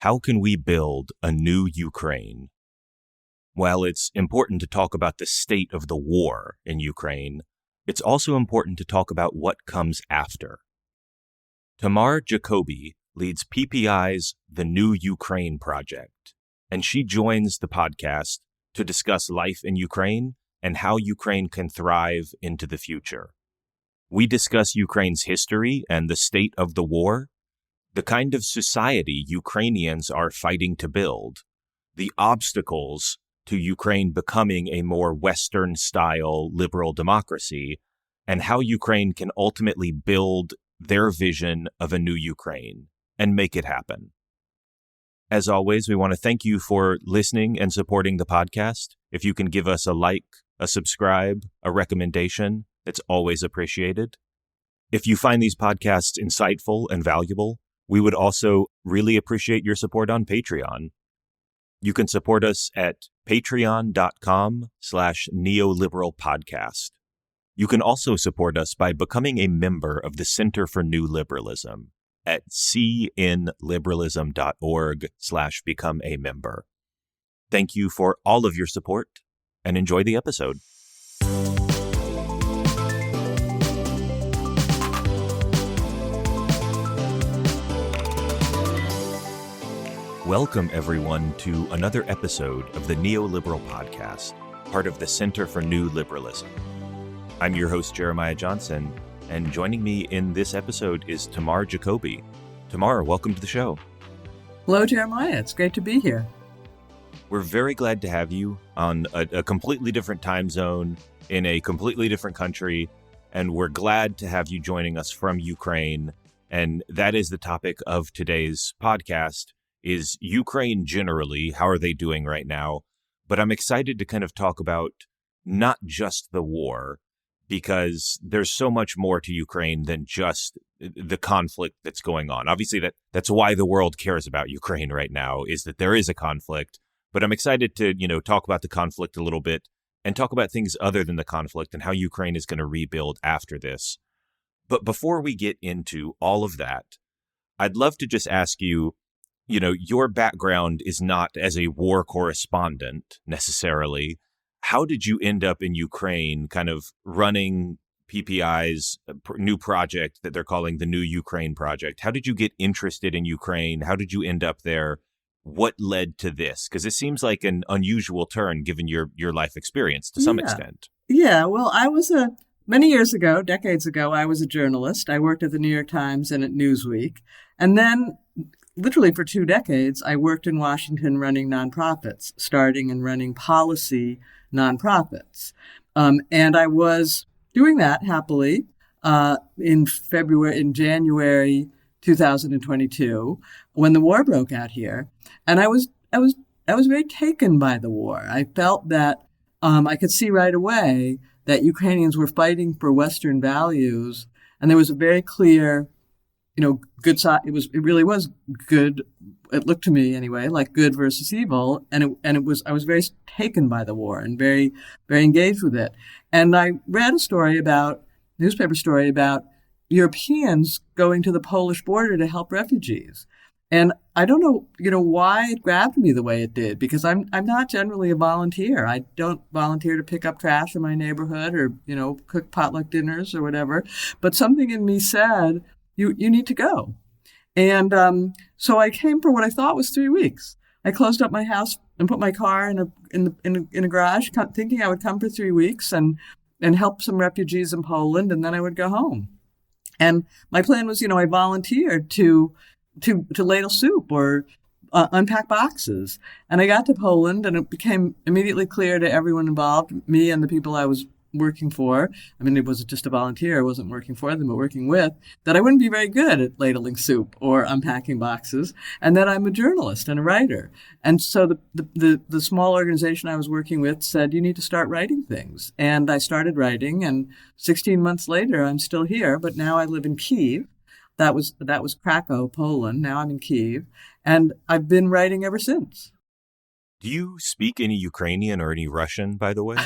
How can we build a new Ukraine? While it's important to talk about the state of the war in Ukraine, it's also important to talk about what comes after. Tamar Jacoby leads PPI's The New Ukraine Project, and she joins the podcast to discuss life in Ukraine and how Ukraine can thrive into the future. We discuss Ukraine's history and the state of the war, the kind of society Ukrainians are fighting to build, the obstacles to Ukraine becoming a more Western-style liberal democracy, and how Ukraine can ultimately build their vision of a new Ukraine and make it happen. As always, we want to thank you for listening and supporting the podcast. If you can give us a like, a subscribe, a recommendation, it's always appreciated. If you find these podcasts insightful and valuable, we would also really appreciate your support on Patreon. You can support us at patreon.com/Neoliberal Podcast. You can also support us by becoming a member of the Center for New Liberalism at cnliberalism.org/become a member. Thank you for all of your support and enjoy the episode. Welcome, everyone, to another episode of the Neoliberal Podcast, part of the Center for New Liberalism. I'm your host, Jeremiah Johnson, and joining me in this episode is Tamar Jacoby. Tamar, welcome to the show. Hello, Jeremiah. It's great to be here. We're very glad to have you on a completely different time zone in a completely different country, and we're glad to have you joining us from Ukraine. And that is the topic of today's podcast. Is Ukraine generally, how are they doing right now? But I'm excited to kind of talk about not just the war, because there's so much more to Ukraine than just the conflict that's going on. Obviously, that's why the world cares about Ukraine right now, is that there is a conflict. But I'm excited to, talk about the conflict a little bit and talk about things other than the conflict and how Ukraine is going to rebuild after this. But before we get into all of that, I'd love to just ask you, your background is not as a war correspondent necessarily. How did you end up in Ukraine kind of running PPI's new project that they're calling the New Ukraine Project? How did you get interested in Ukraine? How did you end up there? What led to this? Because it seems like an unusual turn given your life experience to some extent. Yeah, well, many years ago, decades ago, I was a journalist. I worked at the New York Times and at Newsweek. And then literally for 2 decades, I worked in Washington running nonprofits, starting and running policy nonprofits. And I was doing that happily in January 2022, when the war broke out here. And I was very taken by the war. I felt that I could see right away that Ukrainians were fighting for Western values, and there was a very clear, good side. It really was good. It looked to me anyway like good versus evil, and I was very taken by the war and very, very engaged with it. And I read a newspaper story about Europeans going to the Polish border to help refugees. And I don't know, why it grabbed me the way it did, because I'm not generally a volunteer. I don't volunteer to pick up trash in my neighborhood or, cook potluck dinners or whatever. But something in me said, you need to go. And so I came for what I thought was 3 weeks. I closed up my house and put my car in a garage, thinking I would come for 3 weeks and help some refugees in Poland, and then I would go home. And my plan was, I volunteered to ladle soup or unpack boxes. And I got to Poland, and it became immediately clear to everyone involved, me and the people I was working for. I mean, it wasn't just a volunteer. I wasn't working for them, but working with, that I wouldn't be very good at ladling soup or unpacking boxes, and that I'm a journalist and a writer. And so the small organization I was working with said, you need to start writing things. And I started writing, and 16 months later, I'm still here, but now I live in Kyiv. That was Krakow, Poland. Now I'm in Kyiv, and I've been writing ever since. Do you speak any Ukrainian or any Russian, by the way?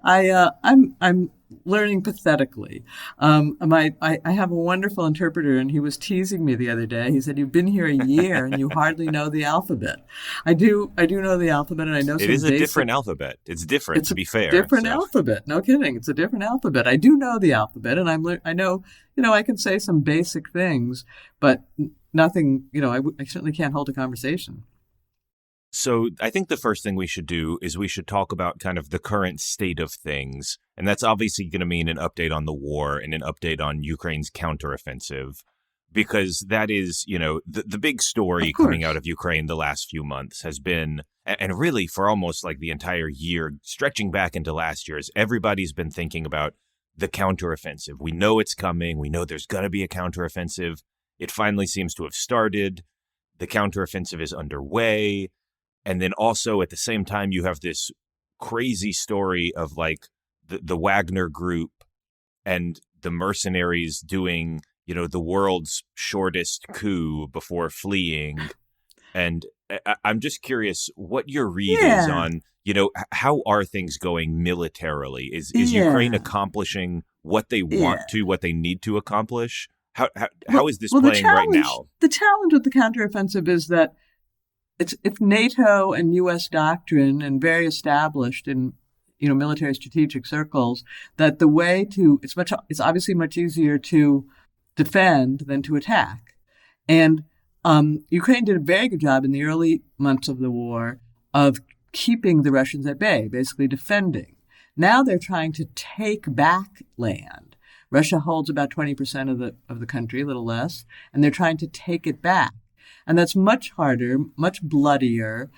I'm learning pathetically. I have a wonderful interpreter, and he was teasing me the other day. He said, "You've been here a year and you hardly know the alphabet." I do know the alphabet, and I know It some is a basic. different alphabet. It's different, It's to a be fair. different So alphabet. No kidding. It's a different alphabet. I do know the alphabet, and I know, I can say some basic things, but nothing. I certainly can't hold a conversation. So I think the first thing we should do is we should talk about kind of the current state of things. And that's obviously going to mean an update on the war and an update on Ukraine's counteroffensive, because that is, the big Of story coming out course. of Ukraine the last few months has been, and really for almost like the entire year, stretching back into last year, is everybody's been thinking about the counteroffensive. We know it's coming. We know there's going to be a counteroffensive. It finally seems to have started. The counteroffensive is underway. And then also at the same time, you have this crazy story of like the Wagner group and the mercenaries doing, the world's shortest coup before fleeing. And I'm just curious what your read is Yeah. on, how are things going militarily? Is Ukraine Yeah. accomplishing what they want Yeah. to, what they need to accomplish? How Well, is this well, playing right now? the challenge with the counteroffensive is that it's NATO and U.S. doctrine and very established in military strategic circles that the way to it's obviously much easier to defend than to attack, and Ukraine did a very good job in the early months of the war of keeping the Russians at bay, basically defending. Now they're trying to take back land. Russia holds about 20% of the country, a little less, and they're trying to take it back. And that's much harder, much bloodier,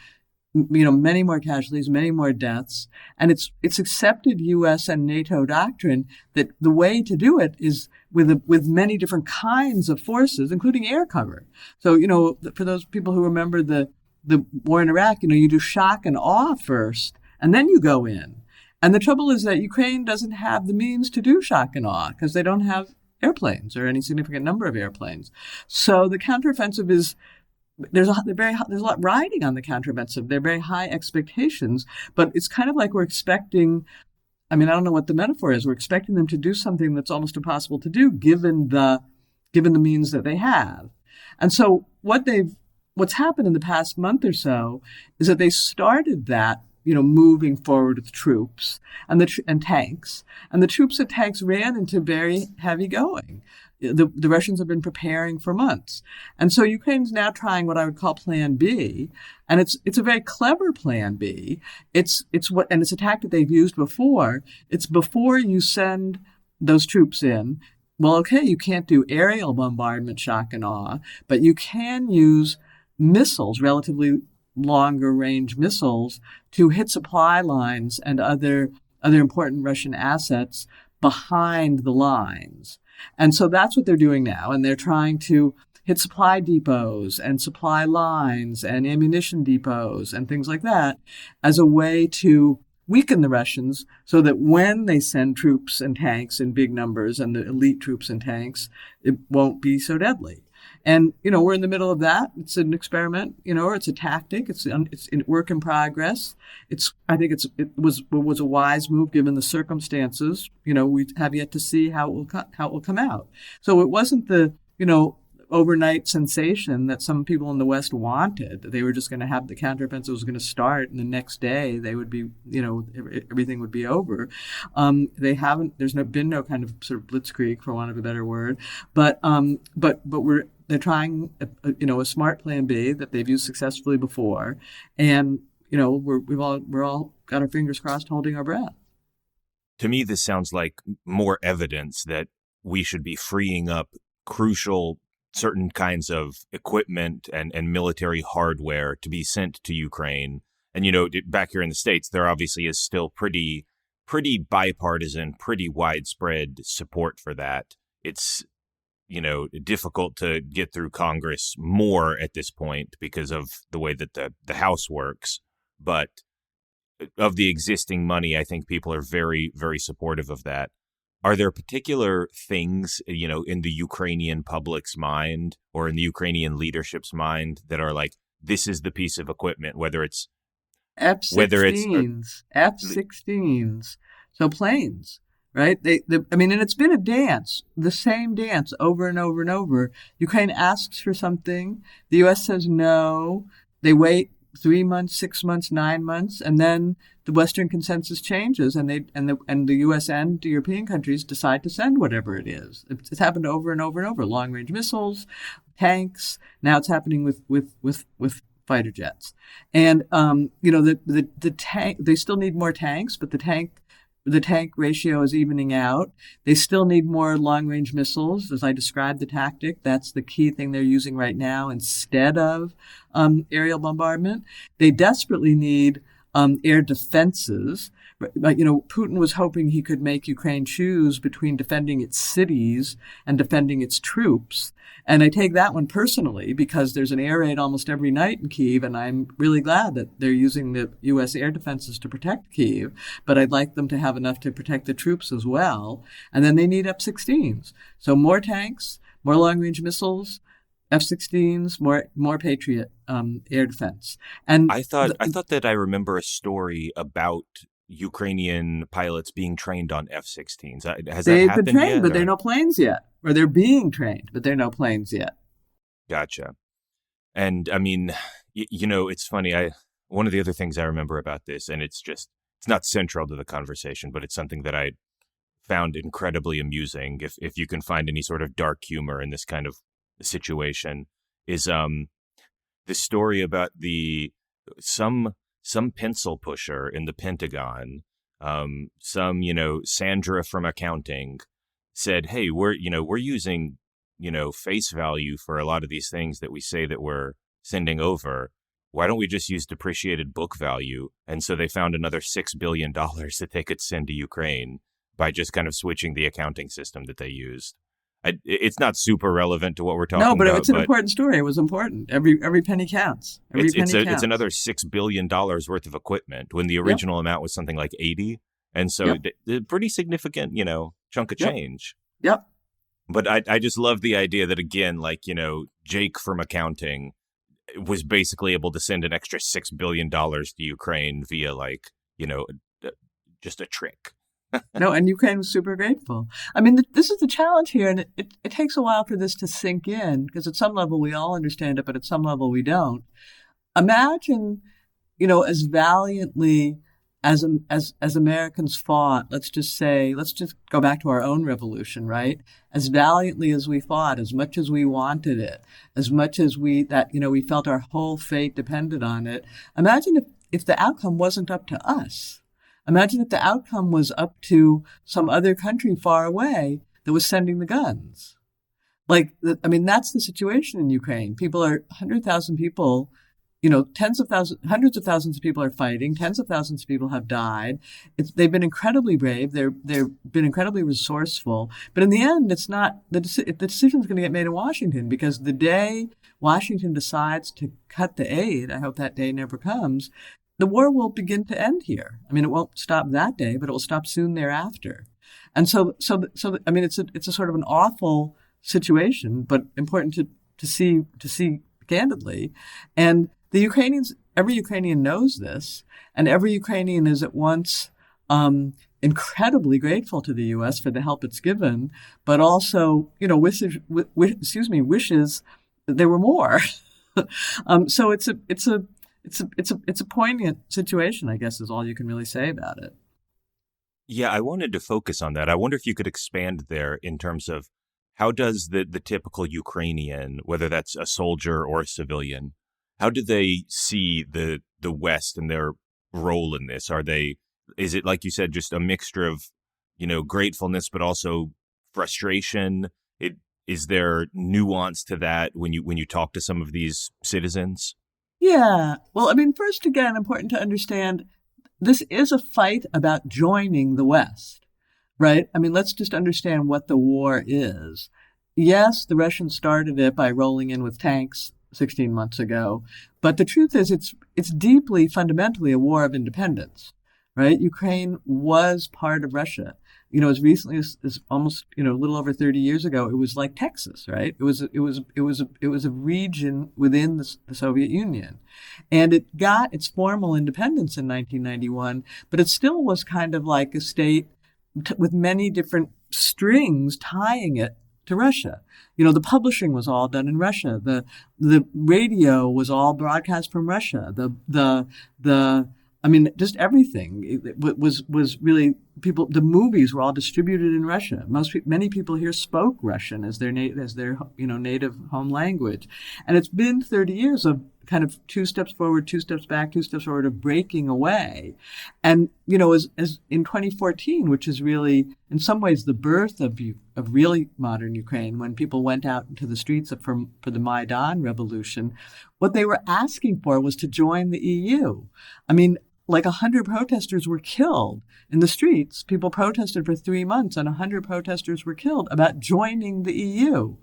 many more casualties, many more deaths. And it's accepted U.S. and NATO doctrine that the way to do it is with many different kinds of forces, including air cover. So, for those people who remember the war in Iraq, you do shock and awe first, and then you go in. And the trouble is that Ukraine doesn't have the means to do shock and awe because they don't have airplanes or any significant number of airplanes. So the counteroffensive is there's a lot riding on the counteroffensive. They're very high expectations, but it's kind of like we're expecting. I mean, I don't know what the metaphor is. We're expecting them to do something that's almost impossible to do given the means that they have. And so what's happened in the past month or so is that they started that moving forward with troops and tanks, and the troops and tanks ran into very heavy going. The Russians have been preparing for months, and so Ukraine's now trying what I would call Plan B, and it's a very clever Plan B. It's a tactic they've used before. It's before you send those troops in. Well, okay, you can't do aerial bombardment, shock and awe, but you can use missiles, relatively longer range missiles, to hit supply lines and other important Russian assets behind the lines. And so that's what they're doing now. And they're trying to hit supply depots and supply lines and ammunition depots and things like that as a way to weaken the Russians so that when they send troops and tanks in big numbers and the elite troops and tanks, it won't be so deadly. And, we're in the middle of that. It's an experiment, or it's a tactic. It's in work in progress. I think it was a wise move given the circumstances. We have yet to see how it will come out. So it wasn't the, overnight sensation that some people in the West wanted. They were just going to have the counteroffensive was going to start, and the next day they would be, everything would be over. They haven't. There's been no kind of sort of blitzkrieg, for want of a better word. But they're trying, a smart Plan B that they've used successfully before, and we're all got our fingers crossed, holding our breath. To me, this sounds like more evidence that we should be freeing up crucial certain kinds of equipment and military hardware to be sent to Ukraine. And, back here in the States, there obviously is still pretty bipartisan, pretty widespread support for that. It's, difficult to get through Congress more at this point because of the way that the House works. But of the existing money, I think people are very, very supportive of that. Are there particular things, in the Ukrainian public's mind or in the Ukrainian leadership's mind that are like, this is the piece of equipment, whether it's whether it's F-16s, so planes, right? I mean, and it's been a dance, the same dance over and over and over. Ukraine asks for something, the U.S. says no. They wait 3 months, 6 months, 9 months, and then the Western consensus changes, and the U.S. and the European countries decide to send whatever it is. It's happened over and over and over. Long-range missiles, tanks. Now it's happening with fighter jets, and the tank. They still need more tanks, but the tank ratio is evening out. They still need more long-range missiles, as I described the tactic. That's the key thing they're using right now instead of aerial bombardment. They desperately need air defenses. But, Putin was hoping he could make Ukraine choose between defending its cities and defending its troops. And I take that one personally because there's an air raid almost every night in Kyiv, and I'm really glad that they're using the U.S. air defenses to protect Kyiv. But I'd like them to have enough to protect the troops as well. And then they need F-16s. So more tanks, more long-range missiles, F-16s, more Patriot air defense. And I thought that I remember a story about Ukrainian pilots being trained on F-16s. Has that happened yet? They've been trained, but there are no planes yet. Or they're being trained, but there are no planes yet. Gotcha. And I mean, it's funny. One of the other things I remember about this, and it's not central to the conversation, but it's something that I found incredibly amusing. If you can find any sort of dark humor in this kind of situation, is the story about some pencil pusher in the Pentagon, Sandra from accounting said, hey, we're using, face value for a lot of these things that we say that we're sending over. Why don't we just use depreciated book value? And so they found another $6 billion that they could send to Ukraine by just kind of switching the accounting system that they used. It's not super relevant to what we're talking about. No, but it's an important story. It was important. Every penny counts. It's another $6 billion worth of equipment when the original amount was something like 80. And so a pretty significant, chunk of change. Yep. But I just love the idea that, again, Jake from accounting was basically able to send an extra $6 billion to Ukraine via just a trick. No, and Ukraine was super grateful. I mean, this is the challenge here, and it takes a while for this to sink in, because at some level we all understand it, but at some level we don't. Imagine, as valiantly as Americans fought, let's just go back to our own revolution, right? As valiantly as we fought, as much as we wanted it, as much as we felt our whole fate depended on it. Imagine if the outcome wasn't up to us. Imagine if the outcome was up to some other country far away that was sending the guns. That's the situation in Ukraine. 100,000 people, hundreds of thousands of people are fighting. Tens of thousands of people have died. They've been incredibly brave. They've been incredibly resourceful. But in the end, it's not the decision is going to get made in Washington, because the day Washington decides to cut the aid, I hope that day never comes, the war will begin to end here. I mean, it won't stop that day, but it will stop soon thereafter. And so I mean, it's a sort of an awful situation, but important to see candidly. And every Ukrainian knows this, and every Ukrainian is at once incredibly grateful to the U.S. for the help it's given, but also, wishes that there were more. So it's a poignant situation, I guess, is all you can really say about it. Yeah, I wanted to focus on that. I wonder if you could expand there in terms of how does the typical Ukrainian, whether that's a soldier or a civilian, how do they see the West and their role in this? Is it, like you said, just a mixture of, gratefulness, but also frustration? Is there nuance to that when you talk to some of these citizens? Yeah. Well, I mean, first, again, important to understand this is a fight about joining the West, right? I mean, let's just understand what the war is. Yes, the Russians started it by rolling in with tanks 16 months ago, but the truth is it's deeply, fundamentally a war of independence, right? Ukraine was part of Russia. as recently as almost, a little over 30 years ago, it was like Texas, right? It was a region within the Soviet Union. And it got its formal independence in 1991, but it still was kind of like a state with many different strings tying it to Russia. The publishing was all done in Russia. The radio was all broadcast from Russia. Just everything. It was really people. The movies were all distributed in Russia. Many people here spoke Russian as their native home language, and it's been 30 years of kind of 2 steps forward, 2 steps back, 2 steps forward of breaking away, and as in 2014, which is really in some ways the birth of really modern Ukraine, when people went out into the streets for the Maidan revolution, what they were asking for was to join the EU. Like 100 protesters were killed in the streets. People protested for 3 months, and 100 protesters were killed about joining the EU.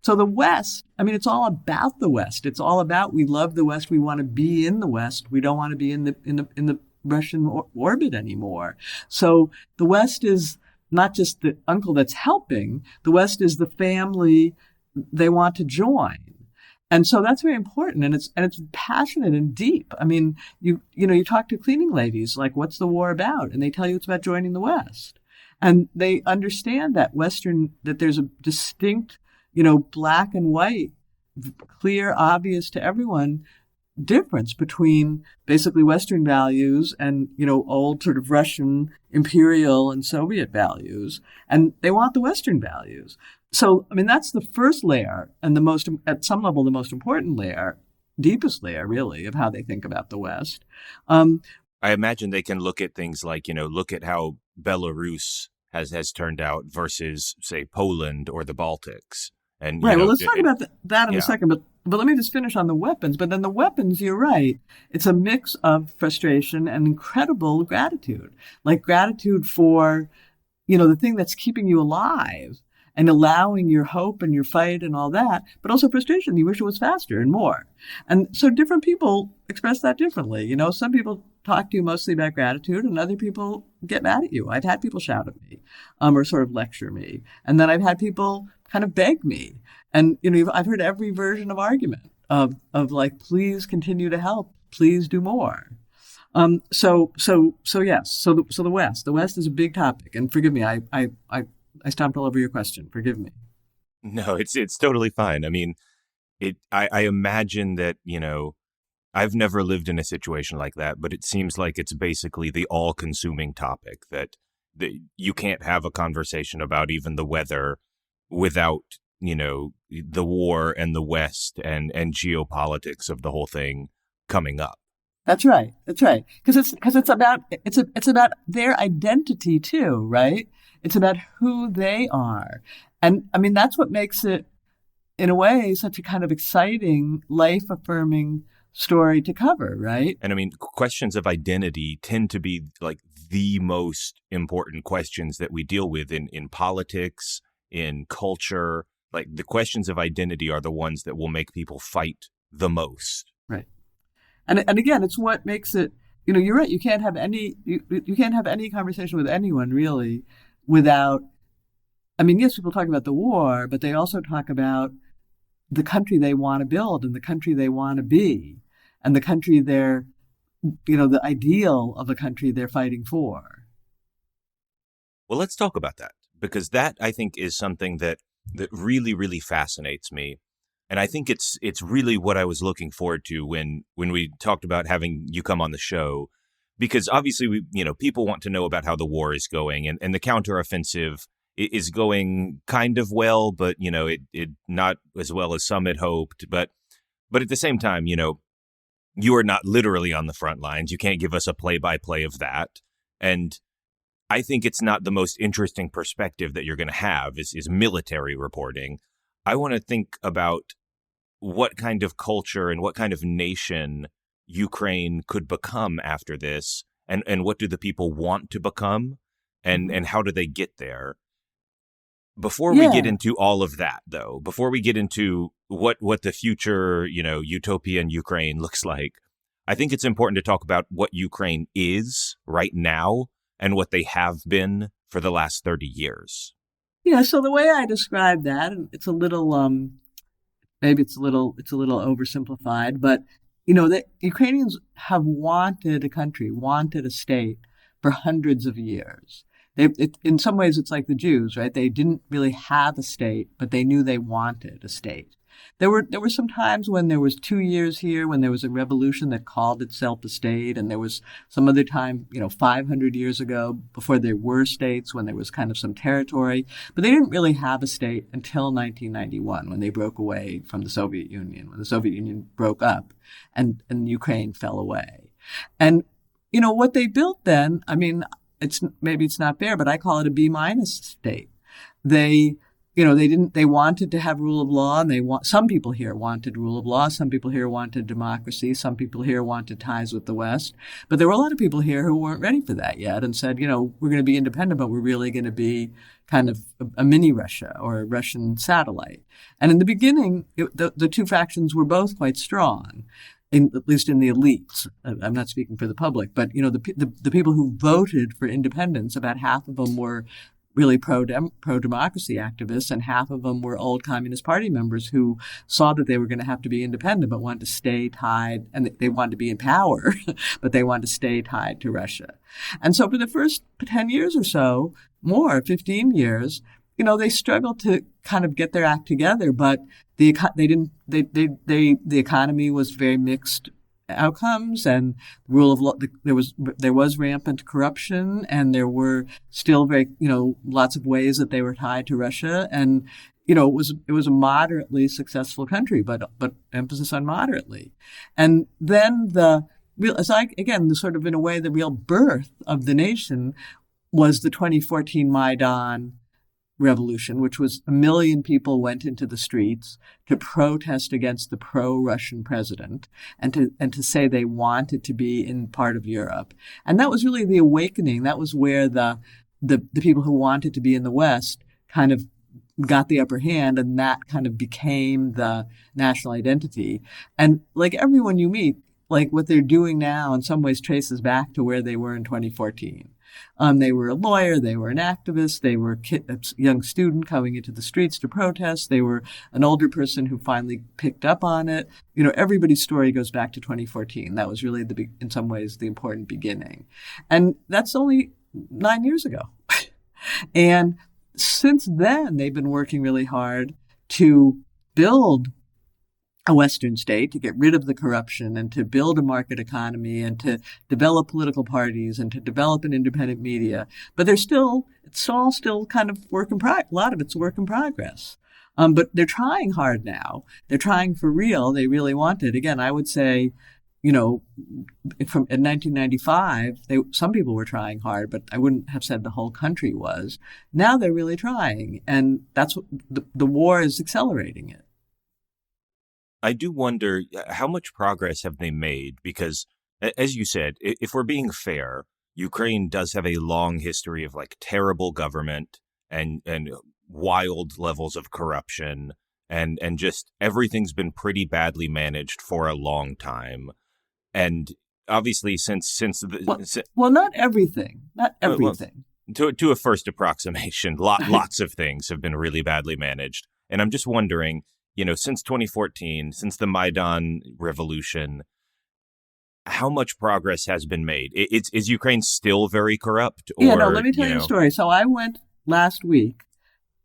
So the West, it's all about the West. It's all about, we love the West. We want to be in the West. We don't want to be in the Russian orbit anymore. So the West is not just the uncle that's helping. The West is the family they want to join. And so that's very important, and it's passionate and deep. You talk to cleaning ladies, like, what's the war about? And they tell you it's about joining the West. And they understand that that there's a distinct, black and white, clear, obvious to everyone difference between basically Western values and, old sort of Russian imperial and Soviet values. And they want the Western values. So, that's the first layer, and at some level, the most important layer, deepest layer, really, of how they think about the West. I imagine they can look at things like, look at how Belarus has turned out versus, say, Poland or the Baltics. And right. Well, let's talk about that in a second. But let me just finish on the weapons. But then the weapons, you're right. It's a mix of frustration and incredible gratitude, like gratitude for, the thing that's keeping you alive and allowing your hope and your fight and all that, but also frustration. You wish it was faster and more. And so different people express that differently. Some people talk to you mostly about gratitude, and other people get mad at you. I've had people shout at me, or sort of lecture me. And then I've had people kind of beg me. And, I've heard every version of argument of like, please continue to help, please do more. So yes. So the West is a big topic. And forgive me, I stomped all over your question. Forgive me. No, it's totally fine. I imagine that, I've never lived in a situation like that, but it seems like it's basically the all-consuming topic that you can't have a conversation about even the weather without, the war and the West and geopolitics of the whole thing coming up. That's right. Because it's about their identity too, right? It's about who they are. And that's what makes it, in a way, such a kind of exciting, life-affirming story to cover, right? And questions of identity tend to be like the most important questions that we deal with in politics, in culture. Like the questions of identity are the ones that will make people fight the most. Right. And again, it's what makes it, you're right. You can't have any conversation with anyone really without, yes, people talk about the war, but they also talk about the country they want to build and the country they want to be and the country the ideal of a country they're fighting for. Well, let's talk about that, because that, I think, is something that really, really fascinates me. And I think it's really what I was looking forward to when we talked about having you come on the show, because obviously people want to know about how the war is going, and the counteroffensive is going kind of well, but it not as well as some had hoped. But at the same time, you are not literally on the front lines. You can't give us a play-by-play of that. And I think it's not the most interesting perspective that you're going to have is military reporting. I want to think about what kind of culture and what kind of nation Ukraine could become after this, and what do the people want to become, and how do they get there? Before we get into all of that, though, before we get into what the future, utopian Ukraine looks like, I think it's important to talk about what Ukraine is right now and what they have been for the last 30 years? Yeah, so the way I describe that, and it's a little maybe it's a little oversimplified, but the Ukrainians have wanted a country, wanted a state for hundreds of years. In some ways, it's like the Jews, right? They didn't really have a state, but they knew they wanted a state. There were some times when there was 2 years here when there was a revolution that called itself a state, and there was some other time, 500 years ago before there were states when there was kind of some territory, but they didn't really have a state until 1991 when they broke away from the Soviet Union, when the Soviet Union broke up and Ukraine fell away. And what they built then, I mean, it's not fair, but I call it a B- state. They wanted to have rule of law, and some people here wanted rule of law, some people here wanted democracy, some people here wanted ties with the West. But there were a lot of people here who weren't ready for that yet and said, we're going to be independent, but we're really going to be kind of a mini Russia or a Russian satellite. And in the beginning, the two factions were both quite strong. At least in the elites. I'm not speaking for the public, but the people who voted for independence, about half of them were really pro-democracy activists, and half of them were old Communist Party members who saw that they were going to have to be independent but wanted to stay tied, and they wanted to be in power, but they wanted to stay tied to Russia. And so for the first 10 years or so, 15 years, they struggled to kind of get their act together, but the economy was very mixed outcomes, and rule of law, there was rampant corruption, and there were still very lots of ways that they were tied to Russia, and it was a moderately successful country, but emphasis on moderately. And then the sort of in a way the real birth of the nation was the 2014 Maidan revolution, which was 1 million people went into the streets to protest against the pro-Russian president and to say they wanted to be in part of Europe. And that was really the awakening. That was where the people who wanted to be in the West kind of got the upper hand, and that kind of became the national identity. And like everyone you meet, like what they're doing now in some ways traces back to where they were in 2014. They were a lawyer, they were an activist, they were a young student coming into the streets to protest, they were an older person who finally picked up on it. Everybody's story goes back to 2014. That was really, in some ways, the important beginning. And that's only 9 years ago. And since then, they've been working really hard to build a Western state, to get rid of the corruption and to build a market economy and to develop political parties and to develop an independent media. But it's all still kind of work in progress. A lot of it's work in progress. But they're trying hard now. They're trying for real. They really want it. Again, I would say, in 1995, some people were trying hard, but I wouldn't have said the whole country was. Now they're really trying. And that's what the war is accelerating it. I do wonder how much progress have they made? Because, as you said, if we're being fair, Ukraine does have a long history of terrible government and wild levels of corruption, and just everything's been pretty badly managed for a long time. And obviously, not everything, to a first approximation, lots of things have been really badly managed. And I'm just wondering, since 2014, since the Maidan revolution, how much progress has been made? Is Ukraine still very corrupt? Let me tell you a story. So I went last week,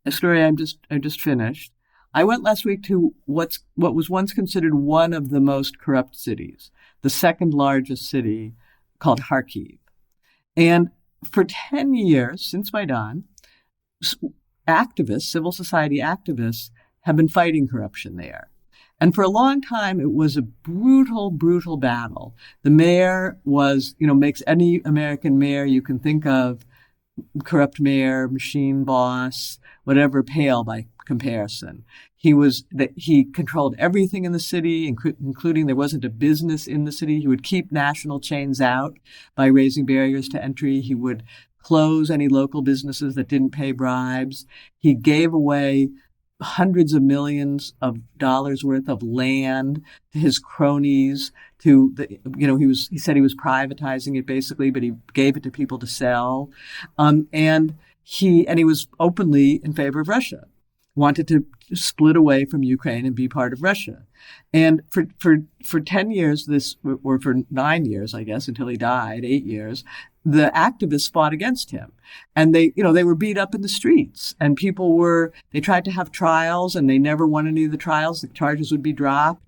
a story I just finished. I went last week to what was once considered one of the most corrupt cities, the second largest city, called Kharkiv. And for 10 years, since Maidan, activists, civil society activists, have been fighting corruption there. And for a long time, it was a brutal, brutal battle. The mayor makes any American mayor you can think of, corrupt mayor, machine boss, whatever, pale by comparison. He controlled everything in the city, including there wasn't a business in the city. He would keep national chains out by raising barriers to entry. He would close any local businesses that didn't pay bribes. He gave away hundreds of millions of dollars worth of land to his cronies. He said he was privatizing it basically, but he gave it to people to sell. And he was openly in favor of Russia, wanted to split away from Ukraine and be part of Russia. And for 10 years, or for 9 years, I guess, until he died, 8 years, the activists fought against him. And they were beat up in the streets, and they tried to have trials, and they never won any of the trials. The charges would be dropped.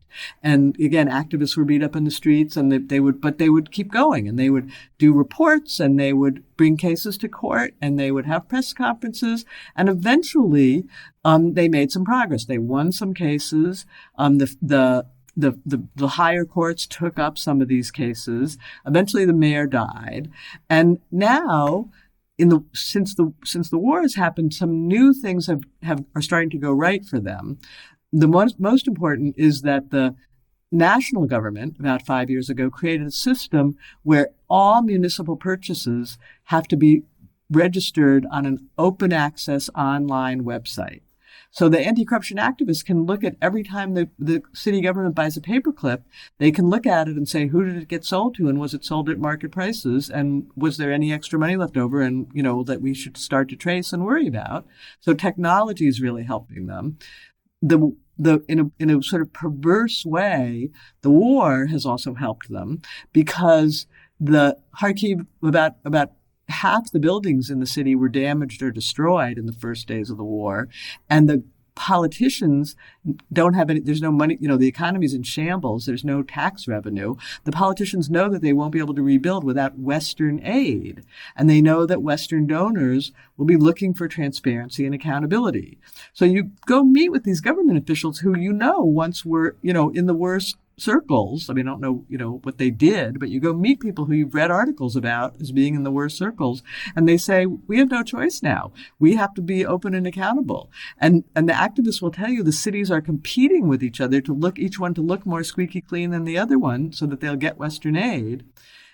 And again, activists were beat up in the streets, and they would keep going, and they would do reports, and they would bring cases to court, and they would have press conferences, and eventually, they made some progress. They won some cases. The higher courts took up some of these cases. Eventually, the mayor died, and now, since the war has happened, some new things are starting to go right for them. The most important is that the national government, about 5 years ago, created a system where all municipal purchases have to be registered on an open access online website. So the anti-corruption activists can look at every time the city government buys a paperclip, they can look at it and say, who did it get sold to, and was it sold at market prices, and was there any extra money left over, and that we should start to trace and worry about. So technology is really helping them. In a sort of perverse way, the war has also helped them, because the Kharkiv, about half the buildings in the city were damaged or destroyed in the first days of the war, and the politicians don't have any, there's no money, the economy's in shambles, there's no tax revenue. The politicians know that they won't be able to rebuild without Western aid. And they know that Western donors will be looking for transparency and accountability. So you go meet with these government officials who once were, in the worst circles. I mean, I don't know, what they did, but you go meet people who you've read articles about as being in the worst circles, and they say, we have no choice now. We have to be open and accountable. And the activists will tell you the cities are competing with each other each one to look more squeaky clean than the other one so that they'll get Western aid.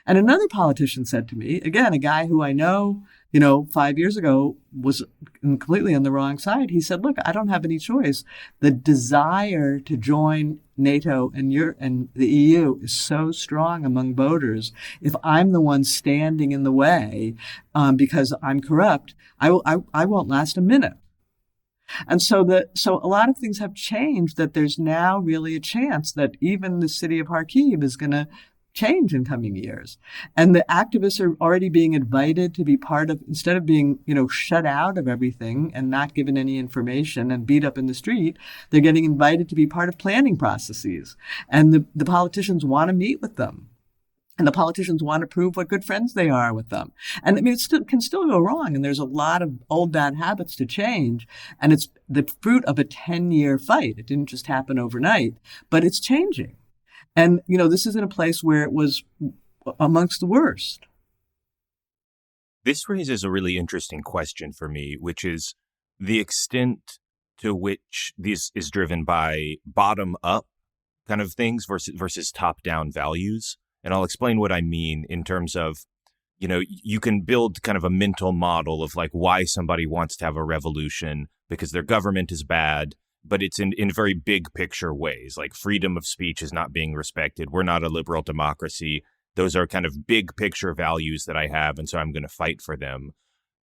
And another politician said to me, again, a guy who I know, 5 years ago was completely on the wrong side. He said, look, I don't have any choice. The desire to join NATO and the EU is so strong among voters. If I'm the one standing in the way because I'm corrupt, I won't last a minute. And so a lot of things have changed, that there's now really a chance that even the city of Kharkiv is going to change in coming years. And the activists are already being invited to be part of, instead of being, shut out of everything and not given any information and beat up in the street, they're getting invited to be part of planning processes. And the politicians want to meet with them. And the politicians want to prove what good friends they are with them. And I mean, it can still go wrong. And there's a lot of old bad habits to change. And it's the fruit of a 10-year fight. It didn't just happen overnight, but it's changing. And, this is in a place where it was amongst the worst. This raises a really interesting question for me, which is the extent to which this is driven by bottom-up kind of things versus top-down values. And I'll explain what I mean in terms of, you can build kind of a mental model of like why somebody wants to have a revolution because their government is bad. But it's in very big picture ways, like freedom of speech is not being respected. We're not a liberal democracy. Those are kind of big picture values that I have, and so I'm going to fight for them.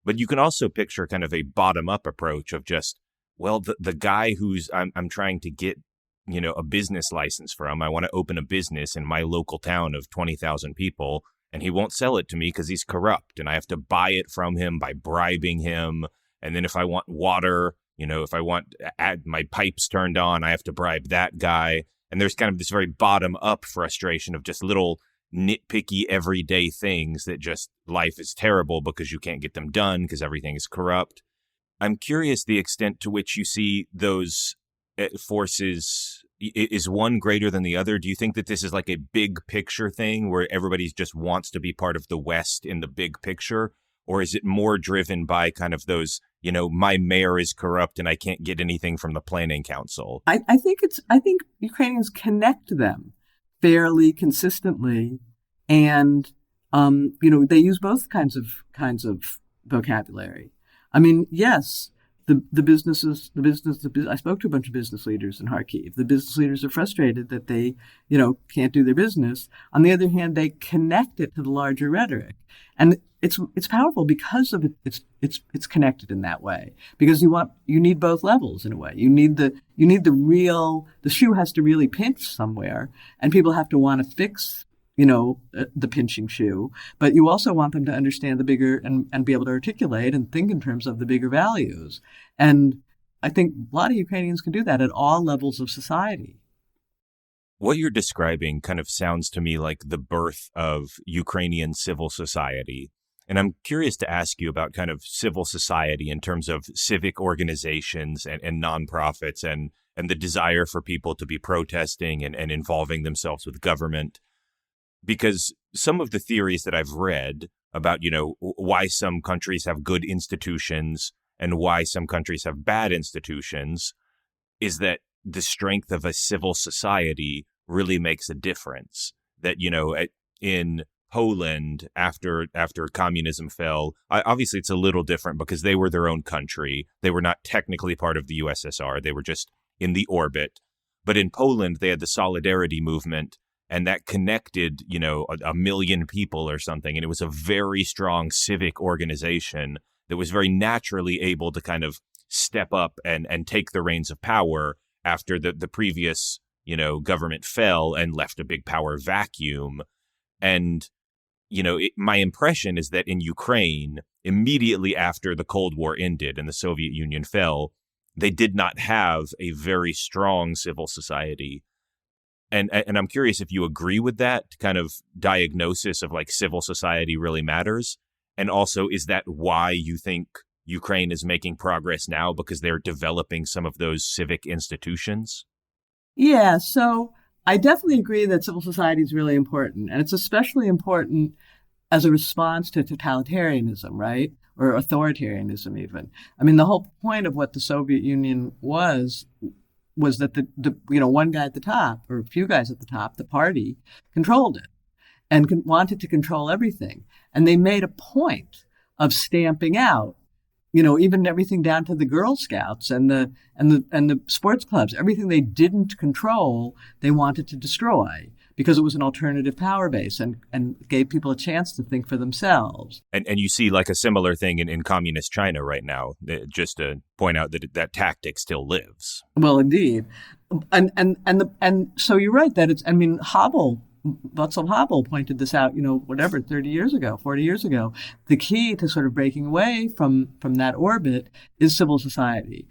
But you can also picture kind of a bottom up approach of just, well, the guy who's I'm trying to get, a business license from. I want to open a business in my local town of 20,000 people, and he won't sell it to me because he's corrupt, and I have to buy it from him by bribing him. And then if I want water, if I want to add my pipes turned on, I have to bribe that guy. And there's kind of this very bottom up frustration of just little nitpicky everyday things that just life is terrible because you can't get them done because everything is corrupt. I'm curious the extent to which you see those forces. Is one greater than the other? Do you think that this is like a big picture thing where everybody just wants to be part of the West in the big picture? Or is it more driven by kind of those, my mayor is corrupt and I can't get anything from the planning council? I think Ukrainians connect them fairly consistently, and they use both kinds of vocabulary. I mean, yes, I spoke to a bunch of business leaders in Kharkiv. The business leaders are frustrated that they, can't do their business. On the other hand, they connect it to the larger rhetoric. And it's powerful because of it's connected in that way. Because you need both levels in a way. You need the shoe has to really pinch somewhere, and people have to want to fix the pinching shoe, but you also want them to understand the bigger and be able to articulate and think in terms of the bigger values. And I think a lot of Ukrainians can do that at all levels of society. What you're describing kind of sounds to me like the birth of Ukrainian civil society. And I'm curious to ask you about kind of civil society in terms of civic organizations and nonprofits and the desire for people to be protesting and involving themselves with government. Because some of the theories that I've read about, why some countries have good institutions and why some countries have bad institutions is that the strength of a civil society really makes a difference. That, in Poland, after communism fell, obviously it's a little different because they were their own country. They were not technically part of the USSR. They were just in the orbit. But in Poland, they had the Solidarity movement, and that connected, a million people or something. And it was a very strong civic organization that was very naturally able to kind of step up and take the reins of power after the previous, government fell and left a big power vacuum. And, my impression is that in Ukraine, immediately after the Cold War ended and the Soviet Union fell, they did not have a very strong civil society. And I'm curious if you agree with that kind of diagnosis of like civil society really matters. And also, is that why you think Ukraine is making progress now, because they're developing some of those civic institutions? Yeah, so I definitely agree that civil society is really important. And it's especially important as a response to totalitarianism, right? Or authoritarianism even. I mean, the whole point of what the Soviet Union was that the one guy at the top, or a few guys at the top, the party, controlled it and wanted to control everything. And they made a point of stamping out, even everything down to the Girl Scouts and the sports clubs. Everything they didn't control, they wanted to destroy because it was an alternative power base and gave people a chance to think for themselves. And you see like a similar thing in communist China right now, just to point out that tactic still lives. Well, indeed. And so you're right that Václav Havel pointed this out, 30 years ago, 40 years ago. The key to sort of breaking away from that orbit is civil society.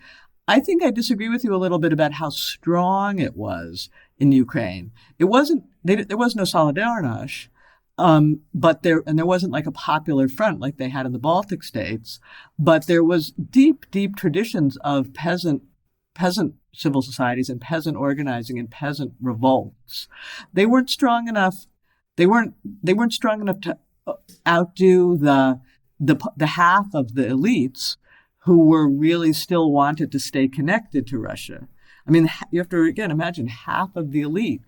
I think I disagree with you a little bit about how strong it was in Ukraine. There was no Solidarność, but there wasn't like a popular front like they had in the Baltic states, but there was deep traditions of peasant civil societies and peasant organizing and peasant revolts. They weren't strong enough. They weren't strong enough to outdo the half of the elites who were really still wanted to stay connected to Russia. I mean, you have to, again, imagine half of the elite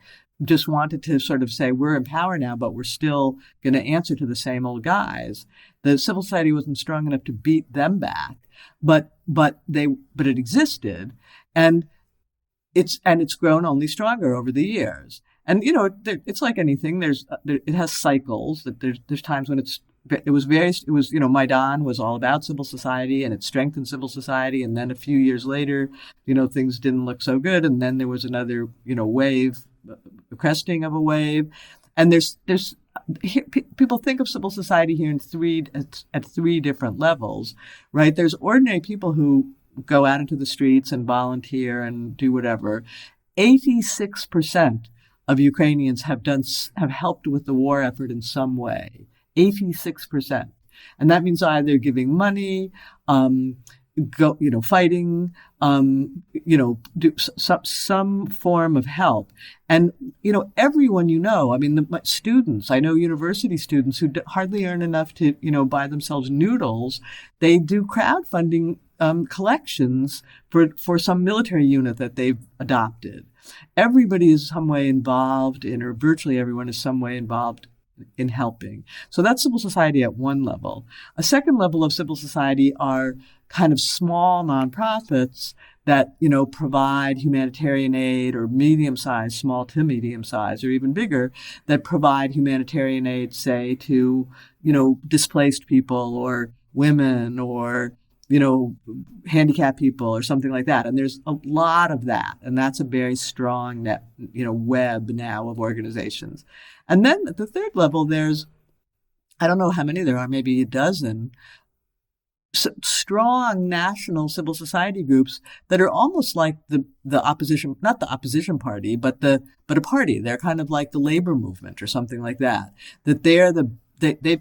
just wanted to sort of say, we're in power now, but we're still going to answer to the same old guys. The civil society wasn't strong enough to beat them back, but it existed, and it's grown only stronger over the years. And it's like anything. It has cycles. That there's times when Maidan was all about civil society and it strengthened civil society. And then a few years later, things didn't look so good. And then there was another, wave, cresting of a wave. And people think of civil society here at three different levels, right? There's ordinary people who go out into the streets and volunteer and do whatever. 86% of Ukrainians have helped with the war effort in some way. 86%. And that means either giving money, fighting, do some form of help. And, everyone the students, I know university students who hardly earn enough to, buy themselves noodles. They do crowdfunding collections for some military unit that they've adopted. Everybody is some way involved in, or virtually everyone is some way involved in helping. So that's civil society at one level. A second level of civil society are kind of small nonprofits that, provide humanitarian aid, or medium-sized, small to medium-sized, or even bigger, that provide humanitarian aid, say, to, displaced people or women or, handicapped people or something like that. And there's a lot of that. And that's a very strong net, web now of organizations. And then at the third level, there's, I don't know how many there are, maybe a dozen, strong national civil society groups that are almost like the opposition, not the opposition party, but a party. They're kind of like the labor movement or something like that. That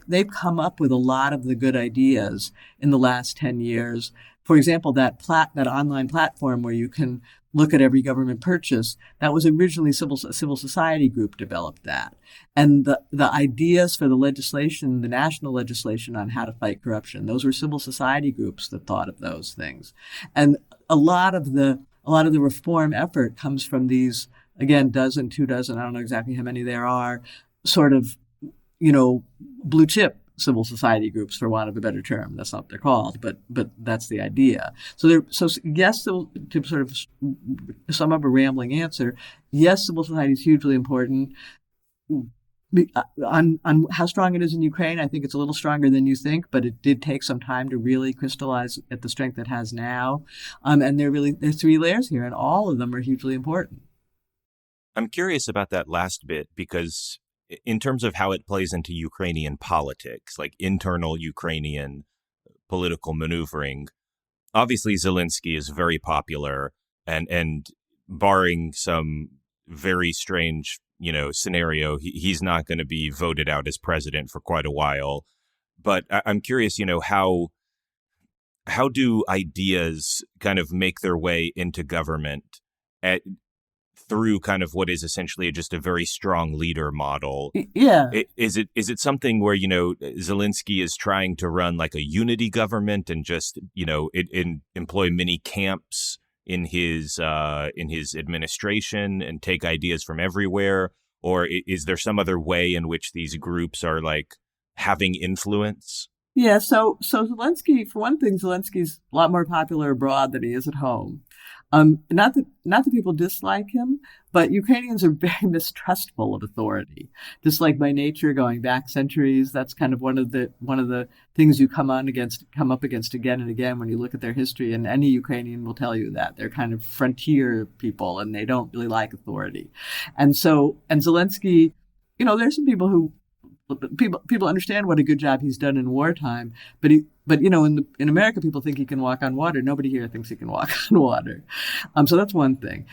they've come up with a lot of the good ideas in the last 10 years. For example, that online platform where you can look at every government purchase, that was originally a civil society group developed that. And the ideas for the legislation, the national legislation on how to fight corruption, those were civil society groups that thought of those things. And a lot of the reform effort comes from these, again, two dozen, I don't know exactly how many there are, sort of, blue chip civil society groups, for want of a better term. That's not what they're called, but that's the idea. So yes, to sort of sum up a rambling answer, yes, civil society is hugely important. On how strong it is in Ukraine, I think it's a little stronger than you think, but it did take some time to really crystallize at the strength it has now. And there's three layers here, and all of them are hugely important. I'm curious about that last bit, because in terms of how it plays into Ukrainian politics, like internal Ukrainian political maneuvering, obviously Zelensky is very popular, and barring some very strange, scenario, he's not going to be voted out as president for quite a while. But I'm curious, how do ideas kind of make their way into government through kind of what is essentially just a very strong leader model? Yeah. Is it something where, Zelensky is trying to run like a unity government and just, employ many camps in his administration and take ideas from everywhere? Or is there some other way in which these groups are like having influence? Yeah. So Zelensky, for one thing, Zelensky's a lot more popular abroad than he is at home. Not that people dislike him, but Ukrainians are very mistrustful of authority. Just like by nature, going back centuries, that's kind of one of the things you come up against again and again when you look at their history. And any Ukrainian will tell you that they're kind of frontier people and they don't really like authority. And Zelensky, there's some people who. People understand what a good job he's done in wartime, but in America, people think he can walk on water. Nobody here thinks he can walk on water. So that's one thing.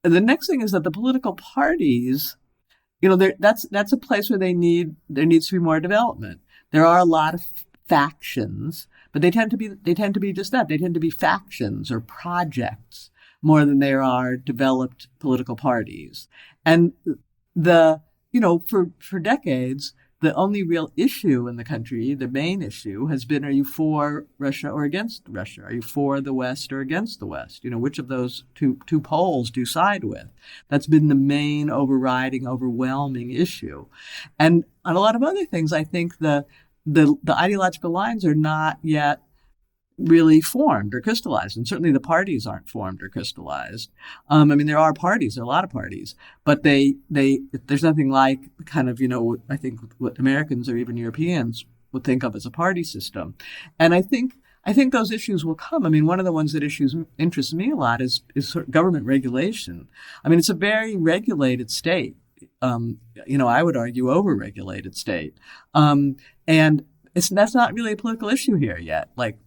And the next thing is that the political parties, that's a place where there needs to be more development. There are a lot of factions, but they tend to be just that. They tend to be factions or projects more than there are developed political parties. And for decades, the only real issue in the country, the main issue, has been, are you for Russia or against Russia? Are you for the West or against the West? Which of those two poles do you side with? That's been the main overriding, overwhelming issue. And on a lot of other things, I think the ideological lines are not yet really formed or crystallized. And certainly the parties aren't formed or crystallized. There are parties, there are a lot of parties, but there's nothing like kind of, I think what Americans or even Europeans would think of as a party system. And I think those issues will come. One of the ones that interests me a lot is sort of government regulation. It's a very regulated state. I would argue over-regulated state. And that's not really a political issue here yet. Like,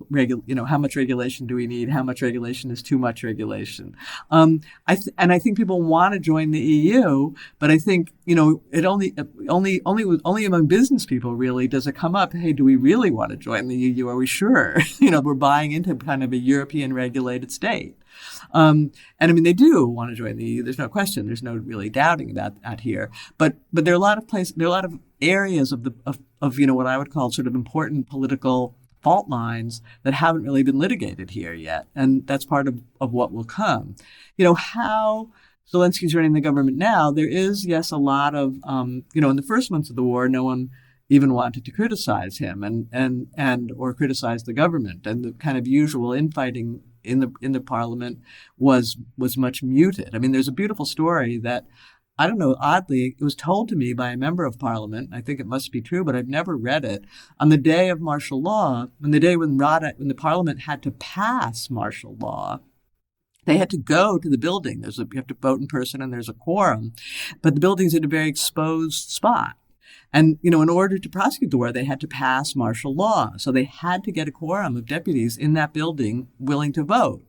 how much regulation do we need? How much regulation is too much regulation? I think people want to join the EU, but I think, it only among business people really does it come up. Hey, do we really want to join the EU? Are we sure? We're buying into kind of a European regulated state. They do want to join the EU. There's no question. There's no really doubting about that here. But there are a lot of areas of what I would call sort of important political fault lines that haven't really been litigated here yet. And that's part of what will come. How Zelensky's running the government now, there is, yes, a lot of, in the first months of the war, no one even wanted to criticize him and or criticize the government, and the kind of usual infighting in the parliament was much muted. I mean, there's a beautiful story that, I don't know, oddly, it was told to me by a member of parliament. I think it must be true, but I've never read it. On the day of martial law, when the parliament had to pass martial law, they had to go to the building. You have to vote in person, and there's a quorum, but the building's in a very exposed spot. And, in order to prosecute the war, they had to pass martial law. So they had to get a quorum of deputies in that building willing to vote.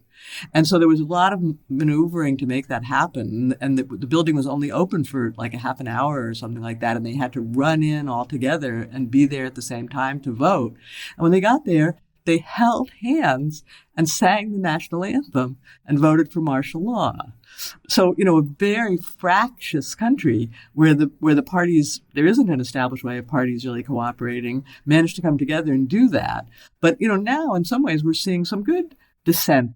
And so there was a lot of maneuvering to make that happen. And the building was only open for like a half an hour or something like that. And they had to run in all together and be there at the same time to vote. And when they got there, they held hands and sang the national anthem and voted for martial law. So, a very fractious country where the parties, there isn't an established way of parties really cooperating, managed to come together and do that. But, now in some ways we're seeing some good dissent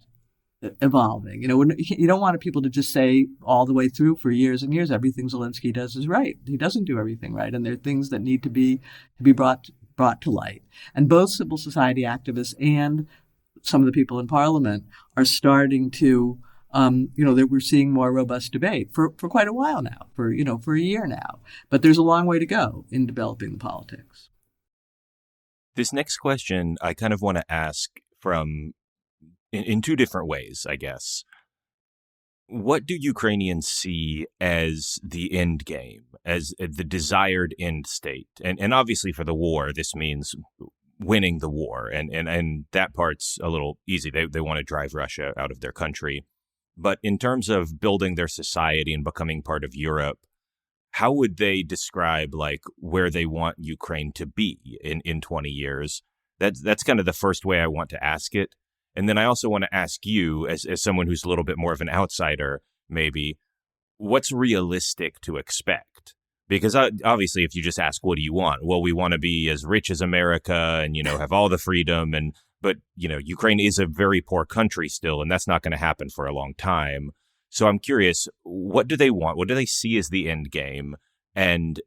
evolving. You don't want people to just say all the way through for years and years everything Zelensky does is right. He doesn't do everything right, and there are things that need to be brought to light. And both civil society activists and some of the people in parliament are starting to, that we're seeing more robust debate for quite a while now, for a year now. But there's a long way to go in developing the politics. This next question I kind of want to ask in two different ways, I guess. What do Ukrainians see as the end game, as the desired end state? And obviously for the war, this means winning the war. And that part's a little easy. They want to drive Russia out of their country. But in terms of building their society and becoming part of Europe, how would they describe where they want Ukraine to be in 20 years? That's kind of the first way I want to ask it. And then I also want to ask you, as someone who's a little bit more of an outsider, maybe, what's realistic to expect? Because obviously, if you just ask, what do you want? Well, we want to be as rich as America and, have all the freedom. But Ukraine is a very poor country still, and that's not going to happen for a long time. So I'm curious, what do they want? What do they see as the end game? And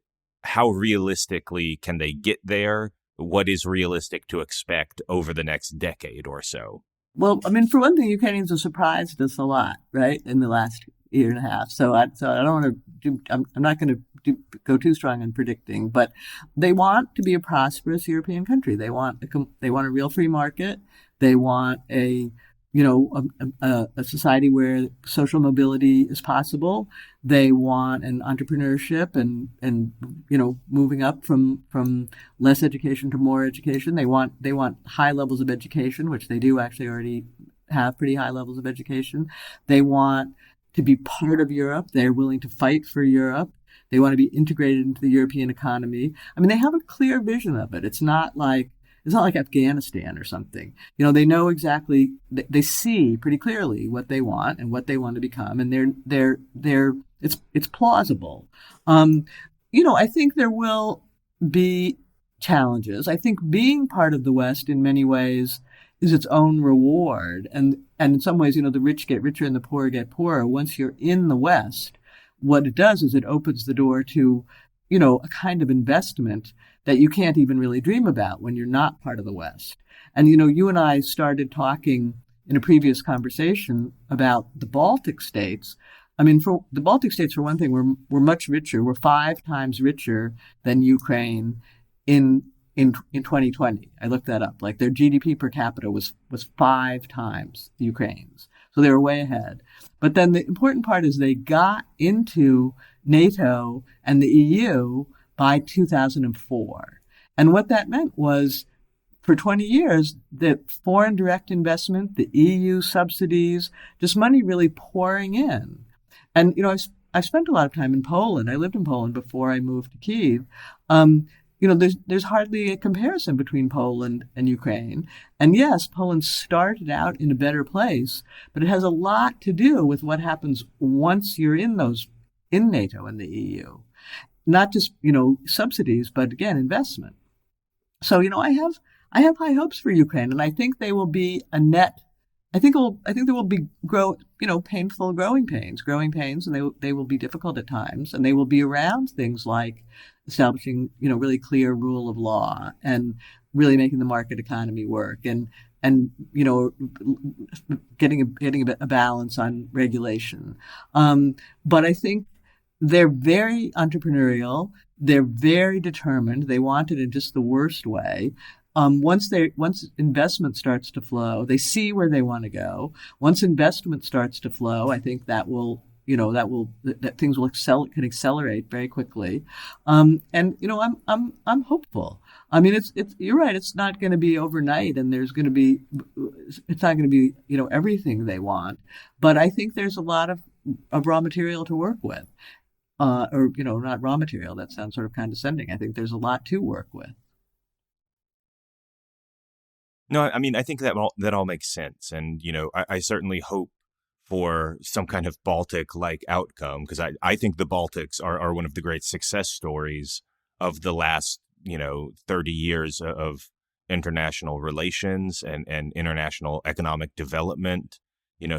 how realistically can they get there? What is realistic to expect over the next decade or so? Well, I mean, for one thing, Ukrainians have surprised us a lot, right, in the last year and a half. So I don't want to do. I'm not going to go too strong in predicting, but they want to be a prosperous European country. They want a real free market. They want a society where social mobility is possible. They want an entrepreneurship and moving up from less education to more education. They want high levels of education, which they do actually already have pretty high levels of education. They want to be part of Europe. They're willing to fight for Europe. They want to be integrated into the European economy. I mean, they have a clear vision of it. It's not like Afghanistan or something. They know exactly. They see pretty clearly what they want and what they want to become, and it's plausible. I think there will be challenges. I think being part of the West in many ways is its own reward, and in some ways, the rich get richer and the poor get poorer. Once you're in the West, what it does is it opens the door to a kind of investment that you can't even really dream about when you're not part of the West. And, you and I started talking in a previous conversation about the Baltic states. I mean, for the Baltic states, for one thing, we're much richer. We're 5 times richer than Ukraine in 2020. I looked that up. Their GDP per capita was 5 times Ukraine's. So they were way ahead. But then the important part is they got into NATO and the EU by 2004. And what that meant was, for 20 years, that foreign direct investment, the EU subsidies, just money really pouring in. And, I spent a lot of time in Poland. I lived in Poland before I moved to Kyiv. There's hardly a comparison between Poland and Ukraine. And yes, Poland started out in a better place, but it has a lot to do with what happens once you're in NATO and the EU. Not just, subsidies, but again, investment. So, I have high hopes for Ukraine, and I think they will be a net I think there will be painful growing pains, and they will be difficult at times, and they will be around things like establishing, really clear rule of law and really making the market economy work, and getting a balance on regulation. But I think they're very entrepreneurial. They're very determined. They want it in just the worst way. Once investment starts to flow, they see where they want to go. Once investment starts to flow, I think that things can accelerate very quickly. And I'm hopeful. I mean, it's you're right. It's not going to be overnight, and it's not going to be everything they want. But I think there's a lot of raw material to work with. Or not raw material. That sounds sort of condescending. I think there's a lot to work with. No, I mean, I think that all makes sense. And, I certainly hope for some kind of Baltic-like outcome, because I think the Baltics are one of the great success stories of the last, 30 years of international relations and international economic development.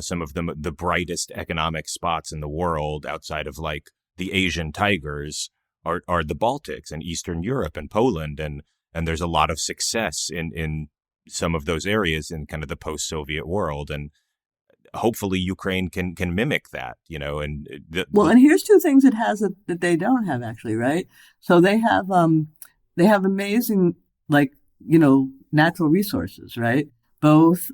Some of the brightest economic spots in the world outside of like the Asian tigers are the Baltics and Eastern Europe and Poland. And there's a lot of success in some of those areas in kind of the post-Soviet world, and hopefully Ukraine can mimic that, and and here's two things it has that they don't have actually, right? So they have amazing natural resources, right? Both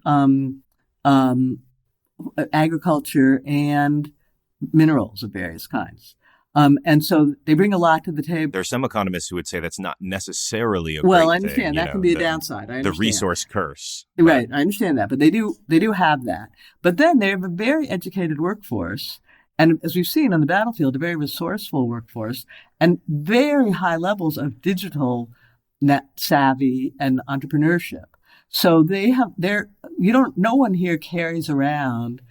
agriculture and minerals of various kinds. And so they bring a lot to the table. There's some economists who would say that's not necessarily a great Well, I understand thing, that can be a downside. I understand. The resource curse. Right, I understand that, but they do have that. But then they have a very educated workforce, and as we've seen on the battlefield, a very resourceful workforce, and very high levels of digital net savvy and entrepreneurship. So no one here carries around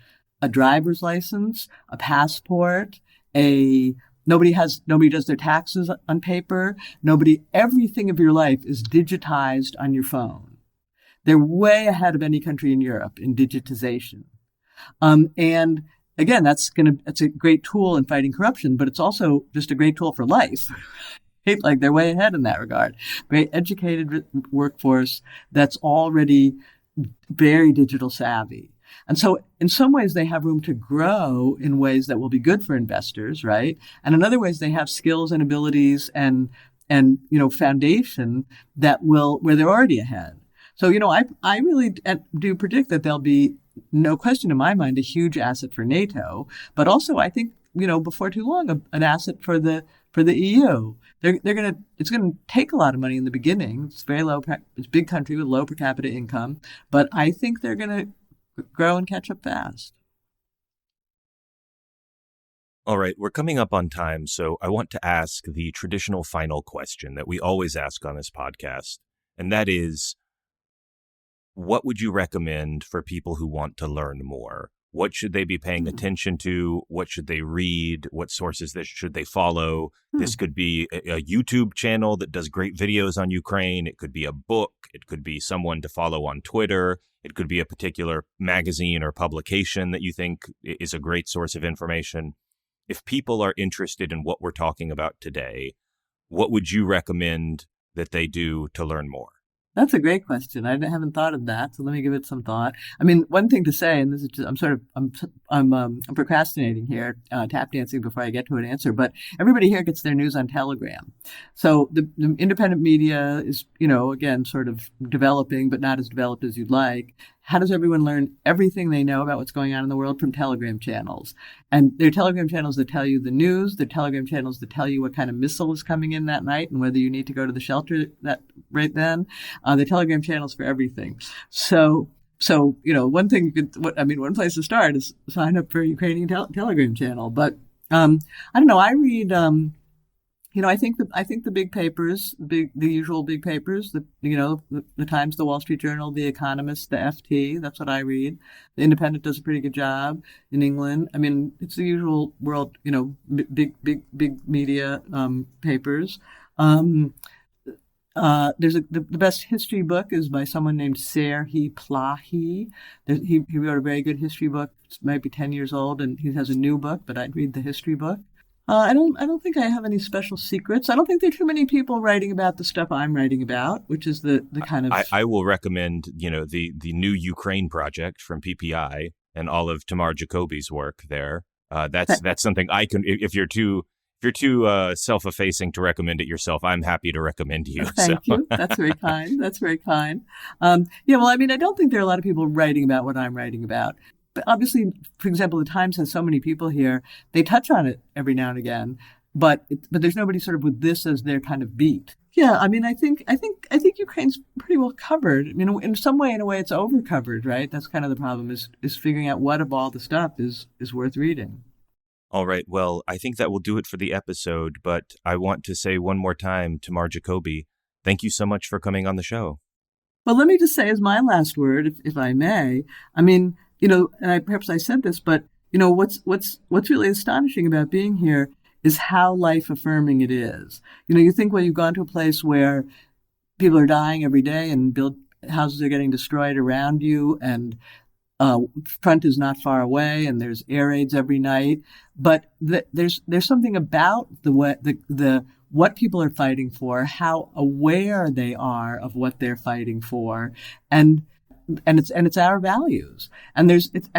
a driver's license, a passport, nobody does their taxes on paper. Everything of your life is digitized on your phone. They're way ahead of any country in Europe in digitization. And again, that's a great tool in fighting corruption, but it's also just a great tool for life. Like they're way ahead in that regard. Very educated workforce that's already very digital savvy. And so in some ways they have room to grow in ways that will be good for investors, right? And in other ways they have skills and abilities and foundation where they're already ahead. So, I really do predict that there'll be, no question in my mind, a huge asset for NATO, but also I think, before too long, an asset for the EU. It's going to take a lot of money in the beginning. It's it's a big country with low per capita income, but I think they're going to grow and catch up fast. All right, we're coming up on time, so I want to ask the traditional final question that we always ask on this podcast, and that is, what would you recommend for people who want to learn more? What should they be paying attention to? What should they read? What sources should they follow? This could be a YouTube channel that does great videos on Ukraine. It could be a book. It could be someone to follow on Twitter. It could be a particular magazine or publication that you think is a great source of information. If people are interested in what we're talking about today, what would you recommend that they do to learn more? That's a great question. I haven't thought of that, so let me give it some thought. I mean, one thing to say, and this is just, I'm procrastinating here, tap dancing before I get to an answer. But everybody here gets their news on Telegram, so the independent media is, again, sort of developing, but not as developed as you'd like. How does everyone learn everything they know about what's going on in the world? From Telegram channels. And there are Telegram channels that tell you the news. There are Telegram channels that tell you what kind of missile is coming in that night and whether you need to go to the shelter right then. There are Telegram channels for everything. So one thing one place to start is sign up for a Ukrainian Telegram channel. But I don't know. I read. I think the big papers, the usual big papers, the Times, the Wall Street Journal, the Economist, the FT. That's what I read. The Independent does a pretty good job in England. I mean, it's the usual world, big media papers. The best history book is by someone named Serhi Plahi. He wrote a very good history book. It might be 10 years old, and he has a new book, but I'd read the history book. I don't think I have any special secrets. I don't think there are too many people writing about the stuff I'm writing about, which is the kind of. I will recommend, the new Ukraine project from PPI and all of Tamar Jacoby's work there. That's something I can. If you're too self-effacing to recommend it yourself, I'm happy to recommend you. Thank you. That's very kind. That's very kind. Yeah. Well, I mean, I don't think there are a lot of people writing about what I'm writing about. But obviously, for example, the Times has so many people here. They touch on it every now and again, but there's nobody sort of with this as their kind of beat. Yeah, I mean, I think Ukraine's pretty well covered. I mean, in a way, it's over covered, right? That's kind of the problem is figuring out what of all the stuff is worth reading. All right. Well, I think that will do it for the episode, but I want to say one more time, Tamar Jacoby, thank you so much for coming on the show. Well, let me just say as my last word, if I may, I mean, and perhaps I said this, but what's really astonishing about being here is how life affirming it is. You think when you've gone to a place where people are dying every day and houses are getting destroyed around you, and front is not far away, and there's air raids every night, but there's something about the what people are fighting for, how aware they are of what they're fighting for, and it's our values, and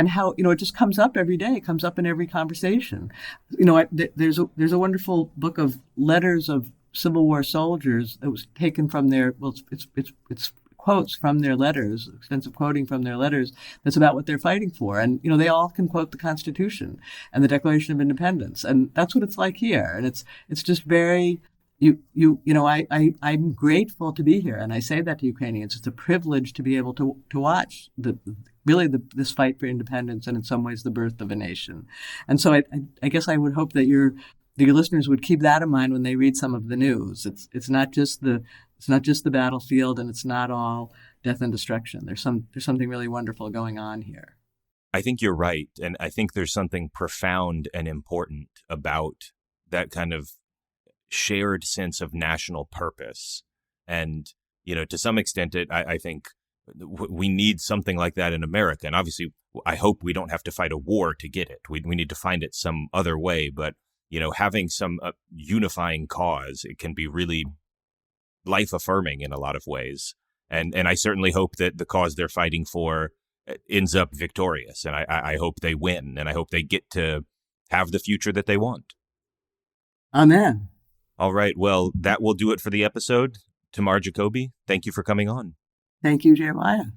how it just comes up every day. It comes up in every conversation. There's a wonderful book of letters of Civil War soldiers that was taken from it's quotes from their letters, extensive quoting from their letters. That's about what they're fighting for, and they all can quote the Constitution and the Declaration of Independence, and that's what it's like here, and it's just very. I'm grateful to be here, and I say that to Ukrainians. It's a privilege to be able to watch this fight for independence, and in some ways the birth of a nation. And so I guess I would hope that your listeners would keep that in mind when they read some of the news. It's not just the battlefield, and it's not all death and destruction. There's something really wonderful going on here. I think you're right, and I think there's something profound and important about that kind of shared sense of national purpose. And, to some extent, I think we need something like that in America. And obviously, I hope we don't have to fight a war to get it. We need to find it some other way. But, having some unifying cause, it can be really life affirming in a lot of ways. And I certainly hope that the cause they're fighting for ends up victorious. And I hope they win. And I hope they get to have the future that they want. Amen. All right. Well, that will do it for the episode. Tamar Jacoby, thank you for coming on. Thank you, Jeremiah.